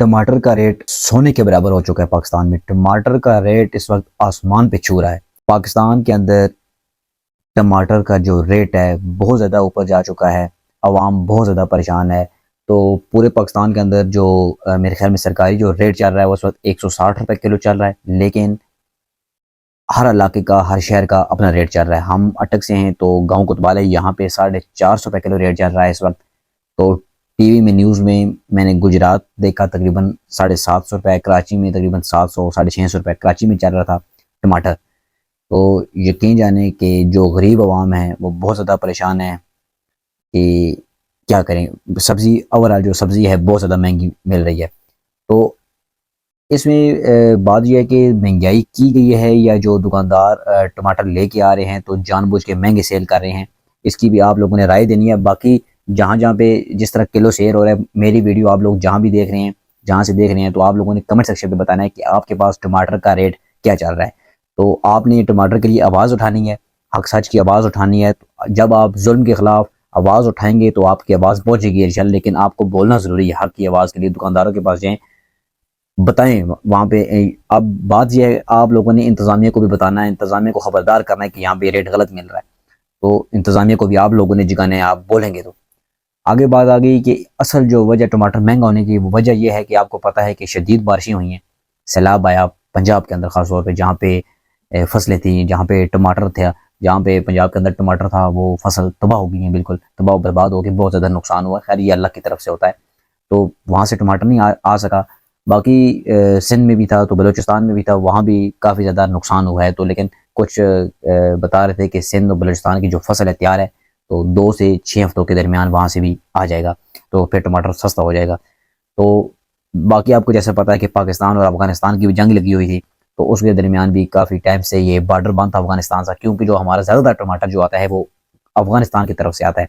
टमाटर का रेट सोने के बराबर हो चुका है। पाकिस्तान में टमाटर का रेट इस वक्त आसमान पे छू रहा है। पाकिस्तान के अंदर टमाटर का जो रेट है बहुत ज़्यादा ऊपर जा चुका है। आवाम बहुत ज़्यादा परेशान है। तो पूरे पाकिस्तान के अंदर जो मेरे ख्याल में सरकारी जो रेट चल रहा है वो इस वक्त 160 रुपये किलो चल रहा है। लेकिन हर इलाके का, हर शहर का अपना रेट चल रहा है। हम अटक से हैं तो गाँव कोतवाल है, यहाँ पे 450 रुपये किलो रेट चल रहा है इस वक्त। तो टीवी में, न्यूज़ में मैंने गुजरात देखा तकरीबन 750 रुपये, कराची में तकरीबन 700 650 रुपये कराची में चल रहा था टमाटर। तो यकीन जाने कि जो गरीब आवाम है वो बहुत ज़्यादा परेशान है कि क्या करें। सब्ज़ी, ओवरऑल जो सब्ज़ी है बहुत ज़्यादा महंगी मिल रही है। तो इसमें बात यह है कि महंगाई की गई है या जो दुकानदार टमाटर लेके आ रहे हैं तो जानबूझ के महंगे सेल कर रहे हैं, इसकी भी आप लोगों ने राय देनी है। बाकी जहाँ जहाँ पे जिस तरह किलो शेयर हो रहा है, मेरी वीडियो आप लोग जहाँ भी देख रहे हैं, जहाँ से देख रहे हैं, तो आप लोगों ने कमेंट सेक्शन पे बताना है कि आपके पास टमाटर का रेट क्या चल रहा है। तो आपने टमाटर के लिए आवाज़ उठानी है, हक सच की आवाज़ उठानी है। तो जब आप जुल्म के ख़िलाफ़ आवाज़ उठाएंगे तो आपकी आवाज़ पहुँचेगी इंशाल्लाह। लेकिन आपको बोलना ज़रूरी है हक की आवाज़ के लिए। दुकानदारों के पास जाएँ, बताएं वहाँ पे। अब बात यह है, आप लोगों ने इंतज़ामिया को भी बताना है, इंतज़ामिया को ख़बरदार करना है कि यहाँ पे रेट गलत मिल रहा है। तो इंतज़ामिया को भी आप लोगों ने जगाना है, आप बोलेंगे तो। आगे बात आ गई कि असल जो वजह टमाटर महंगा होने की, वो वजह यह है कि आपको पता है कि शदीद बारिशें हुई हैं, सैलाब आया पंजाब के अंदर, ख़ास तौर पे जहाँ पे फसलें थी, जहाँ पे टमाटर थे, जहाँ पे पंजाब के अंदर टमाटर था, वो फसल तबाह हो गई है, बिल्कुल तबाह बर्बाद हो गई, बहुत ज़्यादा नुकसान हुआ। खैर ये अल्लाह की तरफ से होता है, तो वहाँ से टमाटर नहीं आ सका। बाकी सिंध में भी था, तो बलूचिस्तान में भी था, वहाँ भी काफ़ी ज़्यादा नुकसान हुआ है। तो लेकिन कुछ बता रहे थे कि सिंध और बलूचिस्तान की जो फसल है तैयार है, तो 2 से 6 हफ्तों के दरमियान वहाँ से भी आ जाएगा, तो फिर टमाटर सस्ता हो जाएगा। तो बाकी आपको जैसे पता है कि पाकिस्तान और अफ़गानिस्तान की भी जंग लगी हुई थी, तो उसके दरमियान भी काफ़ी टाइम से ये बॉर्डर बंद था अफ़गानिस्तान से, क्योंकि जो हमारा ज़्यादातर टमाटर जो आता है वो अफ़गानिस्तान की तरफ से आता है।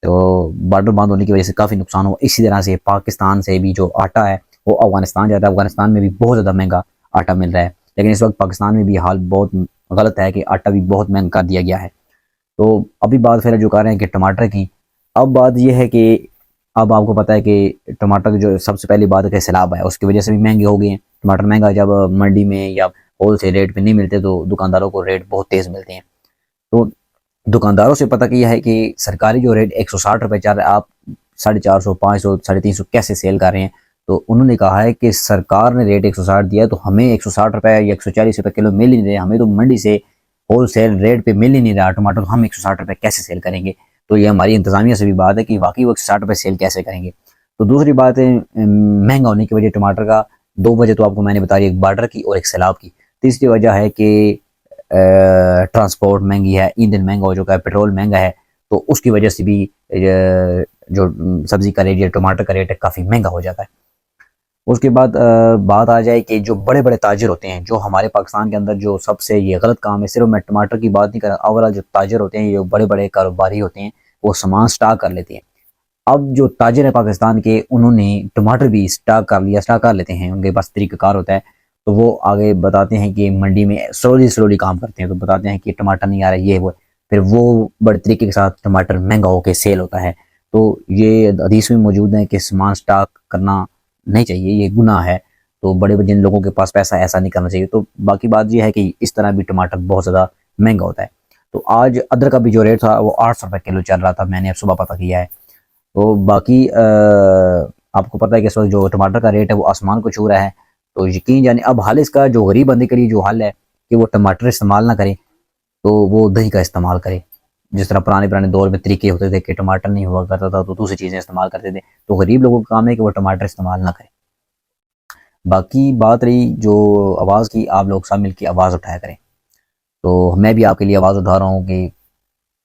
तो बॉर्डर बंद होने की वजह से काफ़ी नुकसान हुआ। इसी तरह से पाकिस्तान से भी जो आटा है वो अफ़गानिस्तान जाता है। अफ़गानिस्तान में भी बहुत ज़्यादा महंगा आटा मिल रहा है। लेकिन इस वक्त पाकिस्तान में भी हाल बहुत गलत है कि आटा भी बहुत महंगा कर दिया गया है। तो अभी बात फिर जो कर रहे हैं कि टमाटर की, अब बात यह है कि अब आपको पता है कि टमाटर की जो सबसे पहली बात है कि सैलाब है, उसकी वजह से भी महंगे हो गए हैं टमाटर। महंगा जब मंडी में या होल सेल रेट पे नहीं मिलते तो दुकानदारों को रेट बहुत तेज़ मिलते हैं। तो दुकानदारों से पता किया है कि सरकारी जो रेट 160 रुपये चल रहा है, आप 450, 500, 350 कैसे सेल कर रहे हैं। तो उन्होंने कहा है कि सरकार ने रेट 160 दिया है, तो हमें 160 रुपये या 140 रुपये किलो मिल ही नहीं रहे, हमें तो मंडी से होल सेल रेट पे मिल ही नहीं रहा टमाटर, तो हम 160 रुपये कैसे सेल करेंगे। तो ये हमारी इंतज़ामिया से भी बात है कि वाकई वो 160 रुपये सेल कैसे करेंगे। तो दूसरी बात है महंगा होने की वजह टमाटर का, 2 वजह तो आपको मैंने बता दी, एक बॉर्डर की और एक सैलाब की। तीसरी वजह है कि ट्रांसपोर्ट महंगी है, ईंधन महंगा हो चुका है, पेट्रोल महंगा है। तो उसकी वजह से भी जो सब्ज़ी का रेट या टमाटर का रेट है काफ़ी महंगा हो जाता है। उसके बाद बात आ जाए कि जो बड़े बड़े ताजिर होते हैं, जो हमारे पाकिस्तान के अंदर जो सबसे ये गलत काम है, सिर्फ मैं टमाटर की बात नहीं कर रहा, ओवरऑल जो ताजिर होते हैं, जो बड़े बड़े कारोबारी होते हैं, वो सामान स्टॉक कर लेते हैं। अब जो ताजिर है पाकिस्तान के, उन्होंने टमाटर भी स्टॉक कर लिया, स्टॉक कर लेते हैं, उनके पास तरीक़ाकार होता है। तो वो आगे बताते हैं कि मंडी में स्लोली स्लोली काम करते हैं, तो बताते हैं कि टमाटर नहीं आ रहा है, ये वो, फिर वो बड़े तरीके के साथ टमाटर महंगा होकर सेल होता है। तो ये हदीस में मौजूद है कि सामान स्टॉक करना नहीं चाहिए, ये गुनाह है। तो बड़े जिन लोगों के पास पैसा है ऐसा नहीं करना चाहिए। तो बाकी बात ये है कि इस तरह भी टमाटर बहुत ज़्यादा महंगा होता है। तो आज अदरक का भी जो रेट था वो 800 रुपये किलो चल रहा था, मैंने अब सुबह पता किया है। तो बाकी आपको पता है कि इस वक्त जो टमाटर का रेट है वो आसमान को छू रहा है। तो यकीन जाने अब हाल इसका जो गरीब बंदे के लिए जो हाल है कि वो टमाटर इस्तेमाल ना करे, तो वो दही का इस्तेमाल करे। जिस तरह पुराने पुराने दौर में तरीके होते थे कि टमाटर नहीं हुआ करता था तो दूसरी चीज़ें इस्तेमाल करते थे, तो गरीब लोगों का काम है कि वो टमाटर इस्तेमाल ना करें। बाकी बात रही जो आवाज़ की, आप लोग सब मिलकर आवाज़ उठाया करें। तो मैं भी आपके लिए आवाज़ उठा रहा हूँ कि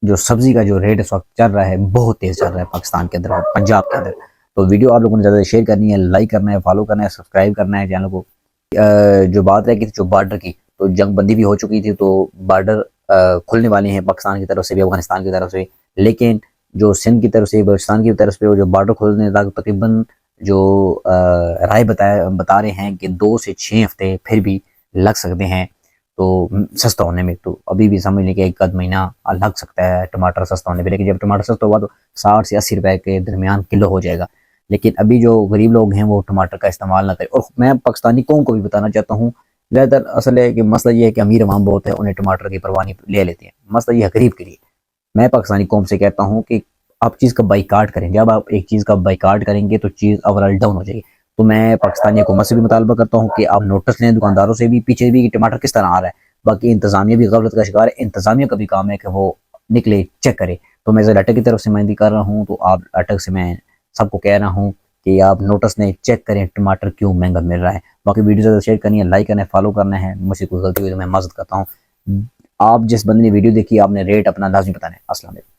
जो सब्ज़ी का जो रेट इस वक्त चल रहा है बहुत तेज़ चल रहा है पाकिस्तान के अंदर और पंजाब के अंदर। तो वीडियो आप लोगों ने ज़्यादा शेयर करनी है, लाइक करना है, फॉलो करना है, सब्सक्राइब करना है चैनल को। जो बात है कि जो बॉर्डर की, तो जंग बंदी भी हो चुकी थी, तो बॉर्डर खुलने वाले हैं पाकिस्तान की तरफ से भी, अफगानिस्तान की तरफ से। लेकिन जो सिंध की तरफ से, बलूचिस्तान की तरफ से वो जो बॉर्डर खोलने तक तकरीबन जो राय बता रहे हैं कि 2 से 6 हफ्ते फिर भी लग सकते हैं तो सस्ता होने में। तो अभी भी समझ लें कि 1 आध महीना लग सकता है टमाटर सस्ता होने पर। लेकिन जब टमाटर सस्ता हुआ तो 60 से 80 रुपए के दरमियान किलो हो जाएगा। लेकिन अभी जो गरीब लोग हैं वो टमाटर का इस्तेमाल ना करें। और मैं पाकिस्तानी कौम को भी बताना चाहता हूँ, ज़्यादातर असल है कि मसला ये है कि अमीर अवाम बहुत है, उन्हें टमाटर की परवाह नहीं ले लेते हैं। मसला ये है गरीब के लिए। मैं पाकिस्तानी कौम से कहता हूँ कि आप चीज़ का बाइकाट करें। जब आप एक चीज़ का बाइकाट करेंगे तो चीज़ ओवरऑल डाउन हो जाएगी। तो मैं पाकिस्तानी हुकूमत से भी मुतालबा करता हूँ कि आप नोटिस लें दुकानदारों से भी, पीछे भी, कि टमाटर किस तरह आ रहा है। बाकी इंतज़ामिया भी गलत का शिकार है। इंतज़ामिया का भी काम है कि वो निकले, चेक करे। तो मैं ज़रा अटक की तरफ से मेहंदी कर रहा हूँ, तो आप अटक से मैं सबको कह रहा हूँ कि आप नोटिस लें, चेक करें टमाटर क्यों महंगा मिल रहा है। बाकी वीडियो ज़्यादा शेयर करनी है, लाइक करना है, फॉलो करना है। मुझसे कोई गलती हुई तो मैं मदद करता हूँ। आप जिस बंदे ने वीडियो देखी, आपने रेट अपना लाजमी बताना है। अस्सलाम वालेकुम।